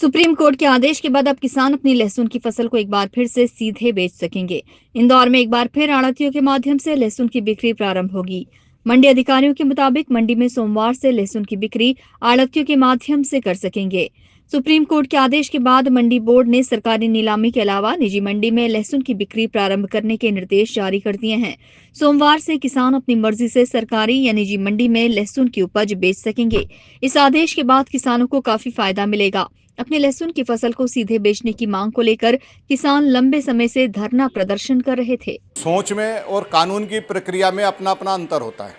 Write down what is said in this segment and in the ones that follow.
Supreme court के आदेश के बाद अब किसान अपनी लहसुन की फसल को एक बार फिर से सीधे बेच सकेंगे। इंदौर में एक बार फिर आढ़तियों के माध्यम से लहसुन की बिक्री प्रारंभ होगी। मंडी अधिकारियों के मुताबिक मंडी में सोमवार से लहसुन की बिक्री आढ़तियों के माध्यम से कर सकेंगे। सुप्रीम कोर्ट के आदेश के बाद मंडी बोर्ड ने सरकारी नीलामी के अलावा निजी मंडी में लहसुन की बिक्री प्रारंभ करने के निर्देश जारी कर दिए हैं। सोमवार से किसान अपनी मर्जी से सरकारी या निजी मंडी में लहसुन की उपज बेच सकेंगे। इस आदेश के बाद किसानों को काफी फायदा मिलेगा। अपने लहसुन की फसल को सीधे बेचने की मांग को लेकर किसान लंबे समय से धरना प्रदर्शन कर रहे थे। सोच में और कानून की प्रक्रिया में अपना अपना अंतर होता है।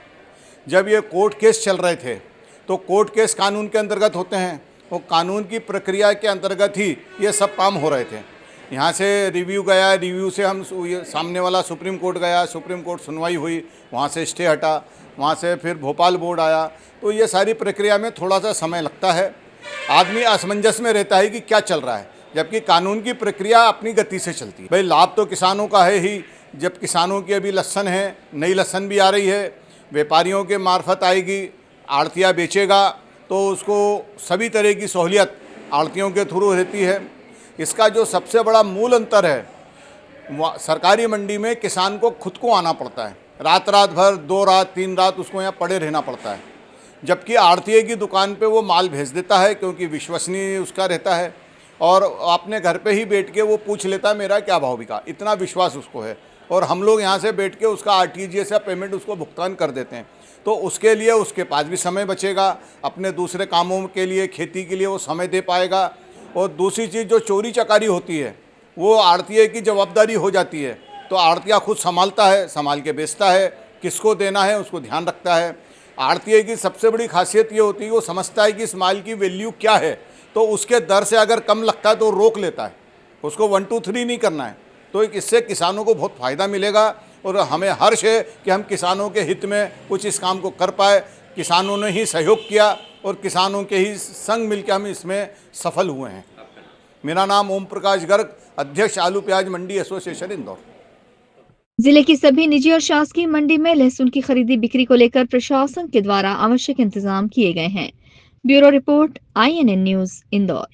जब ये कोर्ट केस चल रहे थे तो कोर्ट केस कानून के अंतर्गत होते हैं, वो कानून की प्रक्रिया के अंतर्गत ही ये सब काम हो रहे थे। यहाँ से रिव्यू गया, रिव्यू से हम सामने वाला सुप्रीम कोर्ट गया, सुप्रीम कोर्ट सुनवाई हुई, वहाँ से स्टे हटा, वहाँ से फिर भोपाल बोर्ड आया। तो ये सारी प्रक्रिया में थोड़ा सा समय लगता है। आदमी असमंजस में रहता है कि क्या चल रहा है, जबकि कानून की प्रक्रिया अपनी गति से चलती है। भाई लाभ तो किसानों का है ही। जब किसानों की अभी लहसुन है, नई लहसुन भी आ रही है, व्यापारियों के मार्फत आएगी, आड़तिया बेचेगा तो उसको सभी तरह की सहूलियत आड़तियों के थ्रू रहती है। इसका जो सबसे बड़ा मूल अंतर है, सरकारी मंडी में किसान को खुद को आना पड़ता है, रात भर 2 रात 3 रात उसको यहाँ पड़े रहना पड़ता है, जबकि आड़तिये की दुकान पे वो माल भेज देता है क्योंकि विश्वसनीय उसका रहता है और अपने घर पे ही बैठ के वो पूछ लेता है मेरा क्या भाव बिका, इतना विश्वास उसको है। और हम लोग यहाँ से बैठ के उसका आरटीजीएस या पेमेंट उसको भुगतान कर देते हैं। तो उसके लिए उसके पास भी समय बचेगा, अपने दूसरे कामों के लिए, खेती के लिए वो समय दे पाएगा। और दूसरी चीज़ जो चोरी चकारी होती है वो आड़तिये की जवाबदारी हो जाती है, तो आड़तिया खुद संभालता है, संभाल के बेचता है, किसको देना है उसको ध्यान रखता है। आड़तिये की सबसे बड़ी खासियत ये होती है वो समझता है कि इस माल की वैल्यू क्या है, तो उसके दर से अगर कम लगता है तो रोक लेता है, उसको 1 2 3 नहीं करना है। तो इससे किसानों को बहुत फ़ायदा मिलेगा और हमें हर्ष है कि हम किसानों के हित में कुछ इस काम को कर पाए। किसानों ने ही सहयोग किया और किसानों के ही संग मिलकर हम इसमें सफल हुए हैं। मेरा नाम ओम प्रकाश गर्ग, अध्यक्ष आलू प्याज मंडी एसोसिएशन इंदौर। जिले की सभी निजी और शासकीय मंडी में लहसुन की खरीदी बिक्री को लेकर प्रशासन के द्वारा आवश्यक इंतजाम किए गए हैं। Bureau report, INN news, Indore.